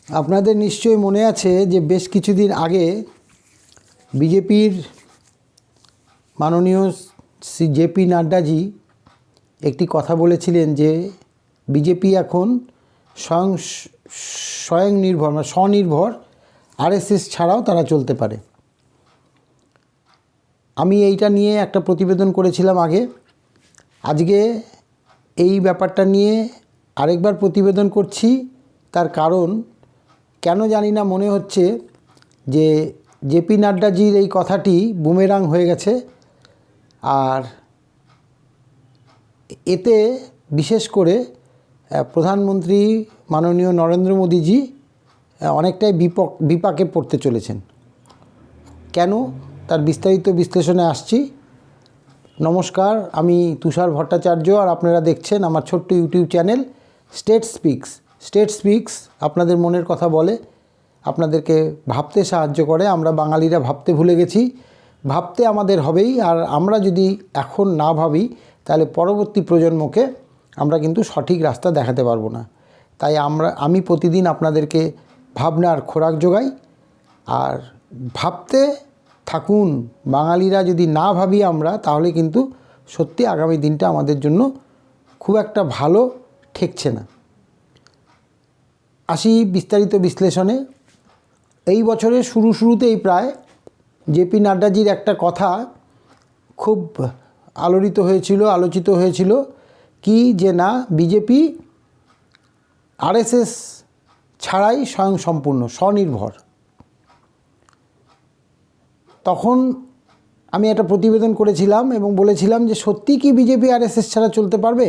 আপনাদের নিশ্চয়ই মনে আছে যে বেশ কিছুদিন আগে বিজেপির মাননীয় শ্রী জেপি নাড্ডাজি একটি কথা বলেছিলেন যে বিজেপি এখন স্বনির্ভর মানে স্বনির্ভর, আরএসএস ছাড়াও তারা চলতে পারে। আমি এইটা নিয়ে একটা প্রতিবেদন করেছিলাম আগে। আজকে এই ব্যাপারটা নিয়ে আরেকবার প্রতিবেদন করছি। তার কারণ কেন জানি না, মনে হচ্ছে যে জেপি নাড্ডাজির এই কথাটি বুমেরাং হয়ে গেছে। আর এতে বিশেষ করে প্রধানমন্ত্রী মাননীয় নরেন্দ্র মোদীজি অনেকটাই বিপাকে পড়তে চলেছেন। কেন, তার বিস্তারিত বিশ্লেষণে আসছি। নমস্কার, আমি তুষার ভট্টাচার্য, আর আপনারা দেখছেন আমার ছোট্ট ইউটিউব চ্যানেল স্টেট স্পিক্স। আপনাদের মনের কথা বলে, আপনাদেরকে ভাবতে সাহায্য করে। আমরা বাঙালিরা ভাবতে ভুলে গেছি, ভাবতে আমাদের হবেই। আর আমরা যদি এখন না ভাবি তাহলে পরবর্তী প্রজন্মকে আমরা কিন্তু সঠিক রাস্তা দেখাতে পারবো না। তাই আমি প্রতিদিন আপনাদেরকে ভাবনার খোরাক যোগাই। আর ভাবতে থাকুন। বাঙালিরা যদি না ভাবি আমরা, তাহলে কিন্তু সত্যি আগামী দিনটা আমাদের জন্য খুব একটা ভালো ঠেকছে না। আসি বিস্তারিত বিশ্লেষণে। এই বছরের শুরুতেই প্রায় জেপি নাড্ডাজির একটা কথা খুব আলোচিত হয়েছিল কি, যে না, বিজেপি আরএসএস ছাড়াই স্বয়ংসম্পূর্ণ, স্বনির্ভর। তখন আমি একটা প্রতিবেদন করেছিলাম এবং বলেছিলাম যে সত্যি কি বিজেপি আরএসএস ছাড়া চলতে পারবে?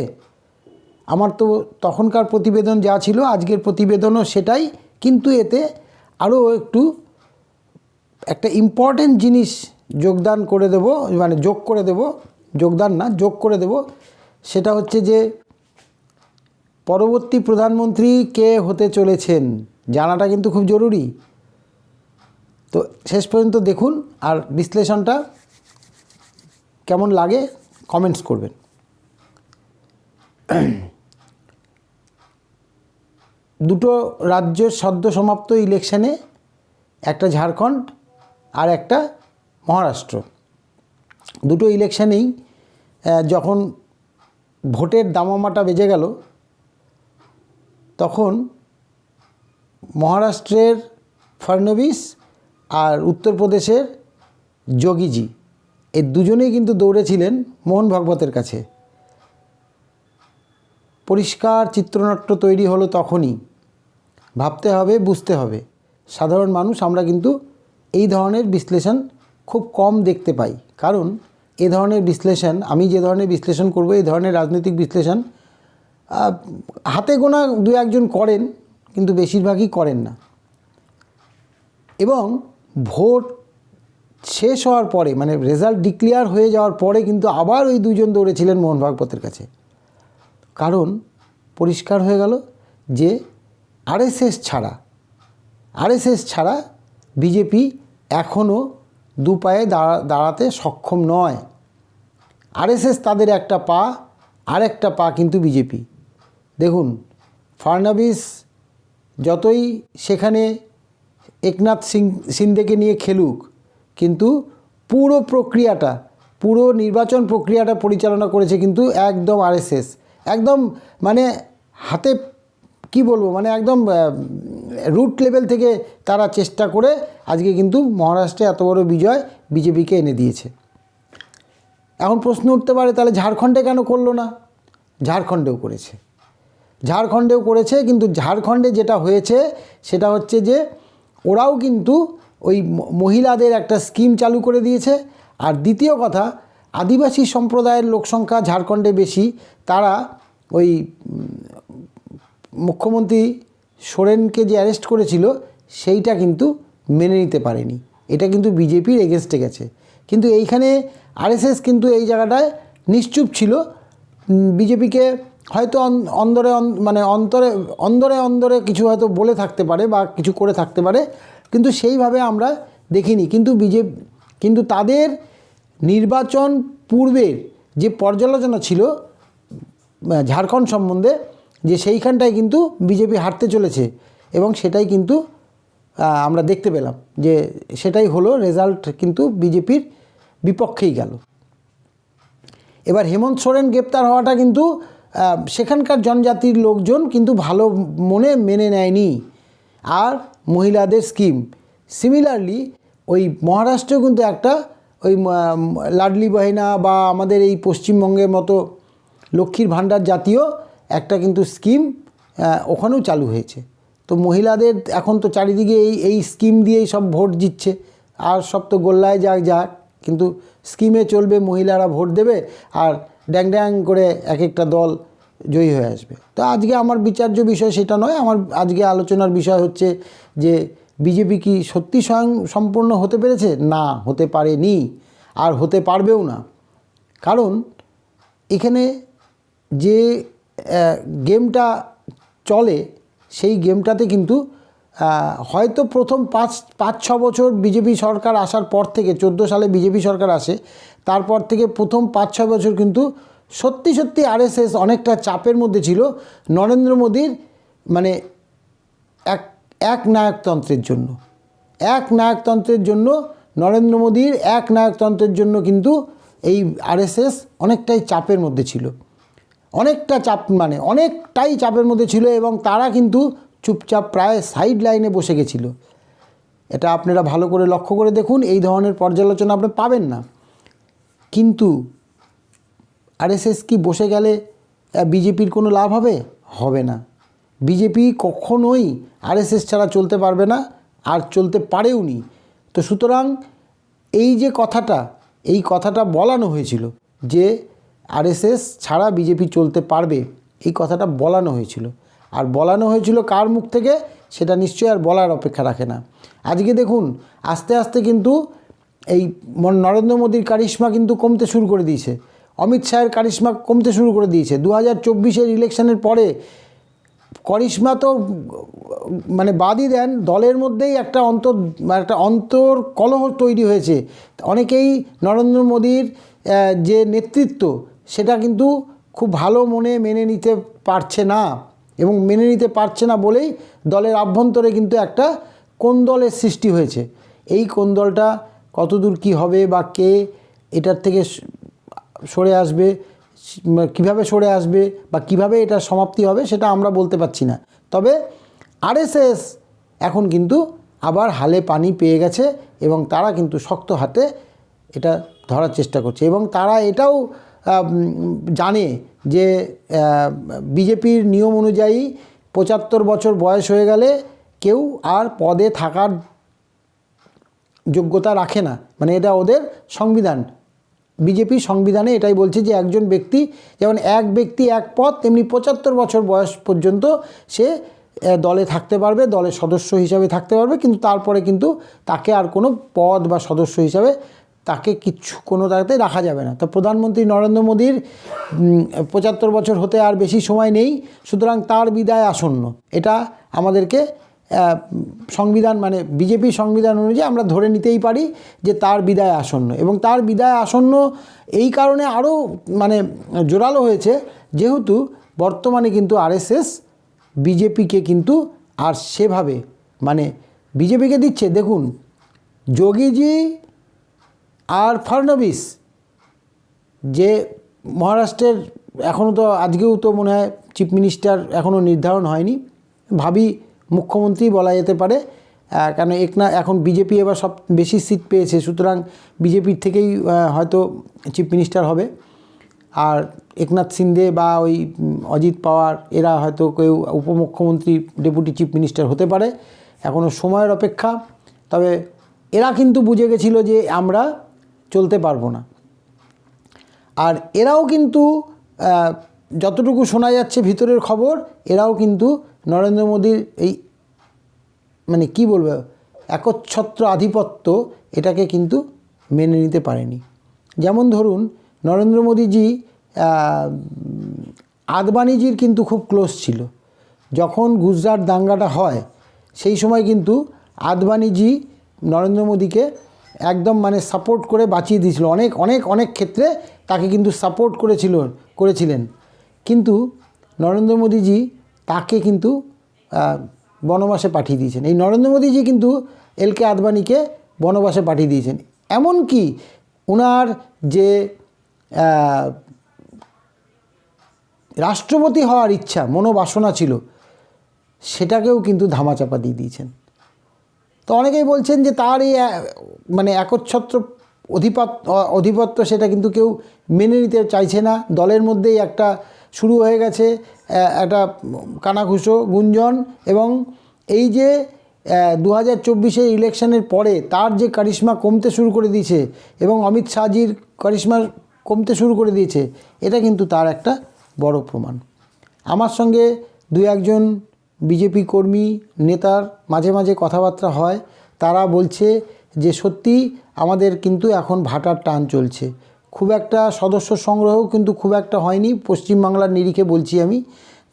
আমার তো তখনকার প্রতিবেদন যা ছিল, আজকের প্রতিবেদনও সেটাই, কিন্তু এতে আরও একটা ইম্পর্টেন্ট জিনিস যোগ করে দেব। সেটা হচ্ছে যে পরবর্তী প্রধানমন্ত্রী কে হতে চলেছেন জানাটা কিন্তু খুব জরুরি। তো শেষ পর্যন্ত দেখুন, আর বিশ্লেষণটা কেমন লাগে কমেন্টস করবেন। দুটো রাজ্যের সদ্য সমাপ্ত ইলেকশনে, একটা ঝাড়খণ্ড আর একটা মহারাষ্ট্র, দুটো ইলেকশনেই যখন ভোটের দামামাটা বেজে গেল, তখন মহারাষ্ট্রের ফডনবিস আর উত্তরপ্রদেশের যোগীজি, এই দুজনেই কিন্তু দৌড়েছিলেন মোহন ভাগবতের কাছে। পরিষ্কার চিত্রনাট্য তৈরি হলো তখনই। ভাবতে হবে, বুঝতে হবে। সাধারণ মানুষ আমরা কিন্তু এই ধরনের বিশ্লেষণ খুব কম দেখতে পাই। কারণ এ ধরনের বিশ্লেষণ, আমি যে ধরনের বিশ্লেষণ করব, এই ধরনের রাজনৈতিক বিশ্লেষণ হাতে গোনা দু একজন করেন, কিন্তু বেশিরভাগই করেন না। এবং ভোট শেষ হওয়ার পরে, মানে রেজাল্ট ডিক্লেয়ার হয়ে যাওয়ার পরে কিন্তু আবার ওই দুজন দৌড়েছিলেন মোহন ভাগবতের কাছে। কারণ পরিষ্কার হয়ে গেল যে আরএসএস ছাড়া বিজেপি এখনও দু পায়ে দাঁড়াতে সক্ষম নয়। আরএসএস তাদের একটা পা, আর একটা পা কিন্তু বিজেপি। দেখুন, ফডনবিস যতই সেখানে একনাথ শিন্দেকে নিয়ে খেলুক, কিন্তু পুরো নির্বাচন প্রক্রিয়াটা পরিচালনা করেছে কিন্তু একদম আরএসএস। একদম মানে হাতে কি বলবো, মানে একদম রুট লেভেল থেকে তারা চেষ্টা করে আজকে কিন্তু মহারাষ্ট্রে এত বড় বিজয় বিজেপিকে এনে দিয়েছে। এখন প্রশ্ন উঠতে পারে, তাহলে ঝাড়খণ্ডে কেন করলো না? ঝাড়খণ্ডেও করেছে, কিন্তু ঝাড়খণ্ডে যেটা হয়েছে সেটা হচ্ছে যে ওরাও কিন্তু ওই মহিলাদের একটা স্কিম চালু করে দিয়েছে। আর দ্বিতীয় কথা, আদিবাসী সম্প্রদায়ের লোকসংখ্যা ঝাড়খণ্ডে বেশি, তারা ওই মুখ্যমন্ত্রী সোরেনকে যে অ্যারেস্ট করেছিল সেইটা কিন্তু মেনে নিতে পারেনি। এটা কিন্তু বিজেপির এগেনস্টে গেছে। কিন্তু এইখানে আরএসএস কিন্তু এই জায়গাটায় নিশ্চুপ ছিল। বিজেপিকে হয়তো অন্দরে কিছু হয়তো বলে থাকতে পারে বা কিছু করে থাকতে পারে, কিন্তু সেইভাবে আমরা দেখিনি। কিন্তু তাদের নির্বাচন পূর্বের যে পর্যালোচনা ছিল ঝাড়খণ্ড সম্বন্ধে, যে সেইখানটায় কিন্তু বিজেপি হারতে চলেছে এবং সেটাই কিন্তু আমরা দেখতে পেলাম যে সেটাই হলো, রেজাল্ট কিন্তু বিজেপির বিপক্ষেই গেল। এবার হেমন্ত সোরেন গ্রেপ্তার হওয়াটা কিন্তু সেখানকার জনজাতির লোকজন কিন্তু ভালো মনে মেনে নেয়নি। আর মহিলাদের স্কিম সিমিলারলি ওই মহারাষ্ট্রেও কিন্তু একটা ওই লাডলি বাহিনা বা আমাদের এই পশ্চিমবঙ্গের মতো লক্ষ্মীর ভাণ্ডার জাতীয় একটা কিন্তু স্কিম ওখানেও চালু হয়েছে। তো মহিলাদের এখন তো চারিদিকে এই স্কিম দিয়েই সব ভোট জিতছে, আর সব তো গোল্লায় যাক, কিন্তু স্কিমে চলবে, মহিলারা ভোট দেবে আর ড্যাং ড্যাং করে এক একটা দল জয়ী হয়ে আসবে। তো আজকে আমার বিচার্য বিষয় সেটা নয়, আমার আজকে আলোচনার বিষয় হচ্ছে যে বিজেপি কি সত্যি সম্পূর্ণ হতে পেরেছে? না, হতে পারেনি, আর হতে পারবেও না। কারণ এখানে যে গেমটা চলে সেই গেমটাতে কিন্তু হয়তো প্রথম 5-6 বছর বিজেপি সরকার আসার পর থেকে, 14 সালে বিজেপি সরকার আসে, তারপর থেকে প্রথম 5-6 বছর কিন্তু সত্যি আরএসএস অনেকটা চাপের মধ্যে ছিল নরেন্দ্র মোদীর মানে এক নায়কতন্ত্রের জন্য নরেন্দ্র মোদীর এক নায়কতন্ত্রের জন্য কিন্তু এই আরএসএস অনেকটাই চাপের মধ্যে ছিল, অনেকটাই চাপের মধ্যে ছিল, এবং তারা কিন্তু চুপচাপ প্রায় সাইড লাইনে বসে গেছিল। এটা আপনারা ভালো করে লক্ষ্য করে দেখুন, এই ধরনের পর্যালোচনা আপনি পাবেন না। কিন্তু আরএসএস কি বসে গেলে বিজেপির কোনো লাভ হবে না। বিজেপি কখনোই আরএসএস ছাড়া চলতে পারবে না, আর চলতে পারেওনি। তো সুতরাং এই যে কথাটা বলানো হয়েছিল যে আরএসএস ছাড়া বিজেপি চলতে পারবে, এই কথাটা বলানো হয়েছিল, আর বলানো হয়েছিল কার মুখ থেকে সেটা নিশ্চয়ই আর বলার অপেক্ষা রাখে না। আজকে দেখুন আস্তে আস্তে কিন্তু এই নরেন্দ্র মোদীর কারিশমা কিন্তু কমতে শুরু করে দিয়েছে, অমিত শাহের কারিশমা কমতে শুরু করে দিয়েছে। 2024-এর ইলেকশনের পরে কারিশমা তো মানে বাদই দেন, দলের মধ্যেই একটা অন্তর কলহ তৈরি হয়েছে। অনেকেই নরেন্দ্র মোদীর যে নেতৃত্ব সেটা কিন্তু খুব ভালো মনে মেনে নিতে পারছে না, এবং মেনে নিতে পারছে না বলেই দলের আভ্যন্তরে কিন্তু একটা কোন্দলের সৃষ্টি হয়েছে। এই কোন্দলটা কতদূর কি হবে বা কে এটার থেকে সরে আসবে, কিভাবে সরে আসবে বা কিভাবে এটা সমাপ্তি হবে সেটা আমরা বলতে পারছি না। তবে আরএসএস এখন কিন্তু আবার হালে পানি পেয়ে গেছে, এবং তারা কিন্তু শক্ত হাতে এটা ধরার চেষ্টা করছে, এবং তারা এটাও জানে যে বিজেপির নিয়ম অনুযায়ী 75 বছর বয়স হয়ে গেলে কেউ আর পদে থাকার যোগ্যতা রাখে না, মানে এটা ওদের সংবিধান, বিজেপি সংবিধানে এটাই বলছে যে একজন ব্যক্তি, যেমন এক ব্যক্তি এক পদ, তেমনি 75 বছর বয়স পর্যন্ত সে দলে থাকতে পারবে, দলের সদস্য হিসাবে থাকতে পারবে, কিন্তু তারপরে কিন্তু তাকে আর কোনো পদ বা সদস্য হিসাবে তাকে কোনো জায়গাতে রাখা যাবে না। তো প্রধানমন্ত্রী নরেন্দ্র মোদীর 75 বছর হতে আর বেশি সময় নেই, সুতরাং তার বিদায় আসন্ন। এটা আমাদেরকে সংবিধান মানে বিজেপি সংবিধান অনুযায়ী আমরা ধরে নিতেই পারি যে তার বিদায় আসন্ন, এবং তার বিদায় আসন্ন এই কারণে আরও মানে জোরালো হয়েছে যেহেতু বর্তমানে কিন্তু আরএসএস বিজেপিকে কিন্তু আর সেভাবে মানে বিজেপিকে দিচ্ছে। দেখুন যোগীজি আর ফডনবিস যে মহারাষ্ট্রের এখনও তো আজকেও তো মনে হয় চিফ মিনিস্টার এখনও নির্ধারণ হয়নি, ভাবি মুখ্যমন্ত্রী বলা যেতে পারে, কারণ এখন বিজেপি এবার সব বেশি সিট পেয়েছে, সুতরাং বিজেপির থেকেই হয়তো চিফ মিনিস্টার হবে। আর একনাথ শিন্দে বা ওই অজিত পাওয়ার এরা হয়তো কেউ উপমুখ্যমন্ত্রী ডেপুটি চিফ মিনিস্টার হতে পারে, এখনও সময়ের অপেক্ষা। তবে এরা কিন্তু বুঝে গেছিল যে আমরা চলতে পারবো না, আর এরাও কিন্তু যতটুকু শোনা যাচ্ছে ভিতরের খবর, এরাও কিন্তু নরেন্দ্র মোদীর এই মানে কি বলবো একচ্ছত্র আধিপত্য এটাকে কিন্তু মেনে নিতে পারেনি। যেমন ধরুন নরেন্দ্র মোদীজি আদবানিজির কিন্তু খুব ক্লোজ ছিল, যখন গুজরাট দাঙ্গাটা হয় সেই সময় কিন্তু আদবানিজি নরেন্দ্র মোদীকে একদম মানে সাপোর্ট করে বাঁচিয়ে দিয়েছিল, অনেক অনেক অনেক ক্ষেত্রে তাকে কিন্তু সাপোর্ট করেছিলেন। কিন্তু নরেন্দ্র মোদীজি তাকে কিন্তু বনবাসে পাঠিয়ে দিয়েছেন। এই নরেন্দ্র মোদীজি কিন্তু এলকে আদবানিকে বনবাসে পাঠিয়ে দিয়েছেন। এমনকি ওনার যে রাষ্ট্রপতি হওয়ার ইচ্ছা মনোবাসনা ছিল সেটাকেও কিন্তু ধামাচাপা দিয়ে দিয়েছেন। তো অনেকেই বলছেন যে তার এই মানে একচ্ছত্র অধিপত্য সেটা কিন্তু কেউ মেনে নিতে চাইছে না। দলের মধ্যেই একটা শুরু হয়ে গেছে একটা কানাঘুষো গুঞ্জন, এবং এই যে 2024 ইলেকশনের পরে তার যে কারিশমা কমতে শুরু করে দিয়েছে এবং অমিত শাহজির কারিশমা কমতে শুরু করে দিয়েছে, এটা কিন্তু তার একটা বড় প্রমাণ। আমার সঙ্গে দু একজন বিজেপি কর্মী নেতার মাঝে মাঝে কথাবার্তা হয়, তারা বলছে যে সত্যি আমাদের কিন্তু এখন ভাটার টান চলছে, খুব একটা সদস্য সংগ্রহও কিন্তু খুব একটা হয়নি। পশ্চিমবাংলার নিরিখে বলছি আমি,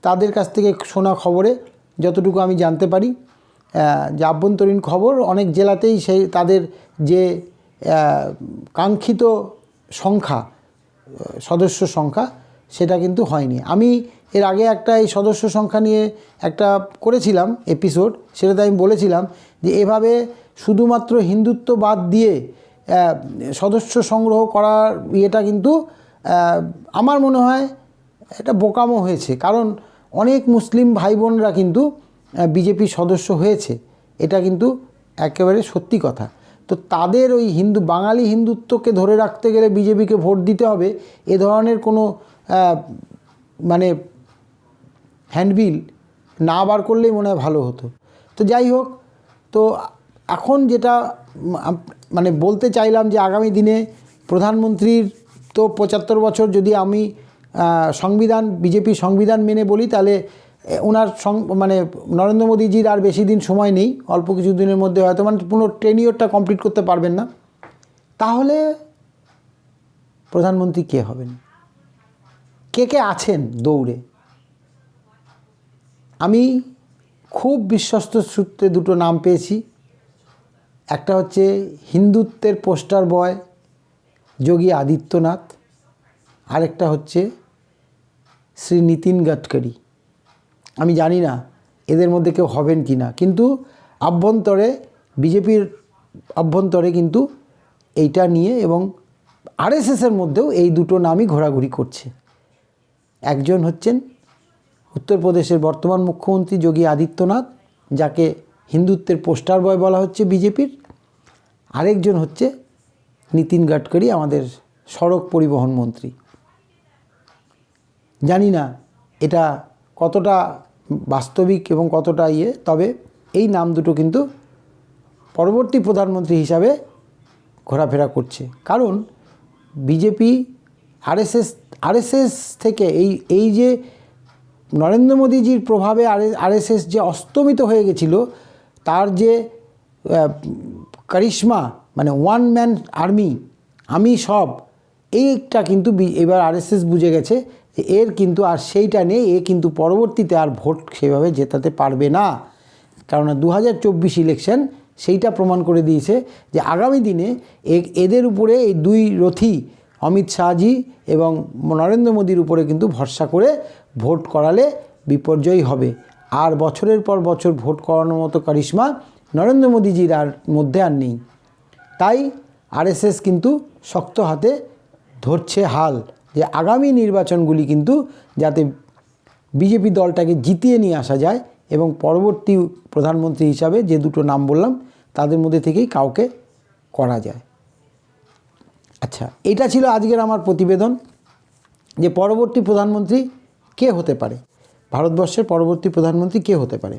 তাদের কাছ থেকে শোনা খবরে যতটুকু আমি জানতে পারি, যে আভ্যন্তরীণ খবর, অনেক জেলাতেই সেই তাদের যে কাঙ্ক্ষিত সংখ্যা সদস্য সংখ্যা সেটা কিন্তু হয়নি। আমি এর আগে একটা এই সদস্য সংখ্যা নিয়ে একটা করেছিলাম এপিসোড, সেটাতে আমি বলেছিলাম যে এভাবে শুধুমাত্র হিন্দুত্ব বাদ দিয়ে সদস্য সংগ্রহ করার ইয়েটা কিন্তু আমার মনে হয় এটা বোকামো হয়েছে। কারণ অনেক মুসলিম ভাই বোনরা কিন্তু বিজেপির সদস্য হয়েছে, এটা কিন্তু একেবারে সত্যি কথা। তো তাদের ওই বাঙালি হিন্দুত্বকে ধরে রাখতে গেলে বিজেপিকে ভোট দিতে হবে, এ ধরনের কোনো মানে হ্যান্ডবিল না বার করলেই মনে হয় ভালো হতো। তো যাই হোক, তো এখন যেটা মানে বলতে চাইলাম যে আগামী দিনে প্রধানমন্ত্রীর তো 75 বছর, যদি আমি বিজেপির সংবিধান মেনে বলি, তাহলে ওনার মানে নরেন্দ্র মোদীজির আর বেশি দিন সময় নেই, অল্প কিছু দিনের মধ্যে হয়তো মানে পুরো টেনিওরটা কমপ্লিট করতে পারবেন না। তাহলে প্রধানমন্ত্রী কে হবেন? কে আছেন দৌড়ে? আমি খুব বিশ্বস্ত সূত্রে দুটো নাম পেয়েছি। একটা হচ্ছে হিন্দুত্বের পোস্টার বয় যোগী আদিত্যনাথ, আরেকটা হচ্ছে শ্রী নীতিন গডকরি। আমি জানি না এদের মধ্যে কেউ হবেন কি না, কিন্তু বিজেপির অভ্যন্তরে কিন্তু এইটা নিয়ে এবং আরএসএসের মধ্যেও এই দুটো নামই ঘোরাঘুরি করছে। একজন হচ্ছেন উত্তরপ্রদেশের বর্তমান মুখ্যমন্ত্রী যোগী আদিত্যনাথ, যাকে হিন্দুত্বের পোস্টার বয় বলা হচ্ছে বিজেপির। আরেকজন হচ্ছে নীতিন গডকরি, আমাদের সড়ক পরিবহন মন্ত্রী। জানি না এটা কতটা বাস্তবিক এবং কতটা তবে এই নাম দুটো কিন্তু পরবর্তী প্রধানমন্ত্রী হিসাবে ঘোরাফেরা করছে। কারণ বিজেপি আরএসএস থেকে এই যে নরেন্দ্র মোদীজির প্রভাবে আরএসএস যে অস্তমিত হয়ে গেছিল, তার যে কারিশমা, মানে ওয়ান ম্যান আর্মি, আমি সব, এইটা কিন্তু এবার আরএসএস বুঝে গেছে যে এর কিন্তু আর সেইটা নেই, এ কিন্তু পরবর্তীতে আর ভোট সেভাবে জেতাতে পারবে না। কারণ 2024 ইলেকশন সেইটা প্রমাণ করে দিয়েছে যে আগামী দিনে এদের উপরে এই দুই রথী অমিত শাহজি এবং নরেন্দ্র মোদীর উপরে কিন্তু ভরসা করে ভোট করালে বিপর্যয় হবে। আর বছরের পর বছর ভোট করানোর মতো কারিশমা নরেন্দ্র মোদীজির মধ্যে আর নেই। তাই আরএসএস কিন্তু শক্ত হাতে ধরছে হাল যে আগামী নির্বাচনগুলি কিন্তু যাতে বিজেপি দলটাকে জিতিয়ে নিয়ে আসা যায় এবং পরবর্তী প্রধানমন্ত্রী হিসাবে যে দুটো নাম বললাম তাদের মধ্যে থেকেই কাউকে করা যায়। আচ্ছা, এটা ছিল আজকের আমার প্রতিবেদন যে পরবর্তী প্রধানমন্ত্রী কে হতে পারে, ভারতবর্ষের পরবর্তী প্রধানমন্ত্রী কে হতে পারে।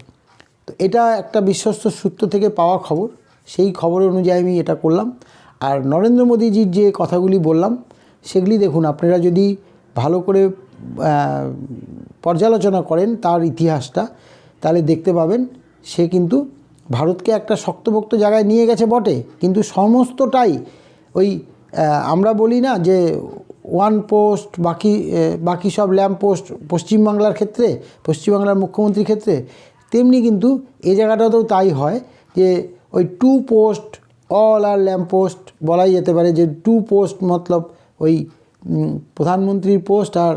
তো এটা একটা বিশ্বস্ত সূত্র থেকে পাওয়া খবর, সেই খবর অনুযায়ী আমি এটা করলাম। আর নরেন্দ্র মোদীজির যে কথাগুলি বললাম সেগুলি দেখুন, আপনারা যদি ভালো করে পর্যালোচনা করেন তার ইতিহাসটা, তাহলে দেখতে পাবেন সে কিন্তু ভারতকে একটা শক্তপোক্ত জায়গায় নিয়ে গেছে বটে, কিন্তু সমস্তটাই ওই আমরা বলি না যে ওয়ান পোস্ট, বাকি সব ল্যাম্প পোস্ট পশ্চিমবাংলার ক্ষেত্রে, পশ্চিমবাংলার মুখ্যমন্ত্রীর ক্ষেত্রে, তেমনি কিন্তু এই জায়গাটাতেও তাই হয় যে ওই টু পোস্ট অল আর ল্যাম্প পোস্ট বলাই যেতে পারে। যে টু পোস্ট মতলব ওই প্রধানমন্ত্রীর পোস্ট আর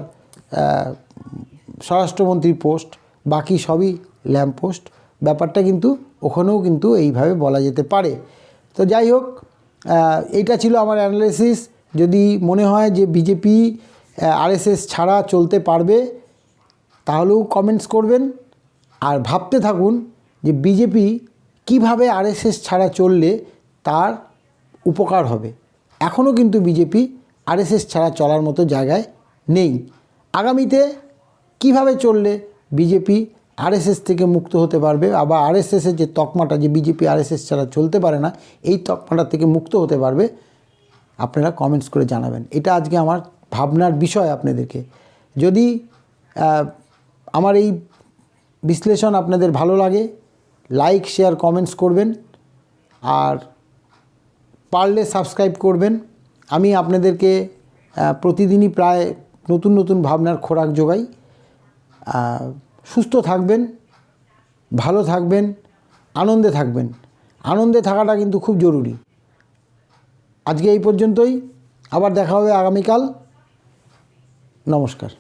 স্বরাষ্ট্রমন্ত্রীর পোস্ট, বাকি সবই ল্যাম্প পোস্ট। ব্যাপারটা কিন্তু ওখানেও কিন্তু এইভাবে বলা যেতে পারে। তো যাই হোক, এইটা ছিল আমার অ্যানালিসিস। যদি মনে হয় যে বিজেপি আরএসএস ছাড়া চলতে পারবে তাহলেও কমেন্টস করবেন, আর ভাবতে থাকুন যে বিজেপি কিভাবে আরএসএস ছাড়া চললে তার উপকার হবে। এখনও কিন্তু বিজেপি আরএসএস ছাড়া চলার মতো জায়গায় নেই। আগামীতে কিভাবে চললে বিজেপি আরএসএস থেকে মুক্ত হতে পারবে, আবার আরএসএসের যে তকমাটা যে বিজেপি আরএসএস ছাড়া চলতে পারে না, এই তকমাটা থেকে মুক্ত হতে পারবে, আপনারা কমেন্টস করে জানাবেন। এটা আজকে আমার ভাবনার বিষয় আপনাদেরকে। যদি আমার এই বিশ্লেষণ আপনাদের ভালো লাগে, লাইক শেয়ার কমেন্টস করবেন, আর পারলে সাবস্ক্রাইব করবেন। আমি আপনাদেরকে প্রতিদিনই প্রায় নতুন নতুন ভাবনার খোরাক যোগাই। সুস্থ থাকবেন, ভালো থাকবেন, আনন্দে থাকবেন। আনন্দে থাকাটা কিন্তু খুব জরুরি। আজকে এই পর্যন্তই, আবার দেখা হবে আগামীকাল। নমস্কার।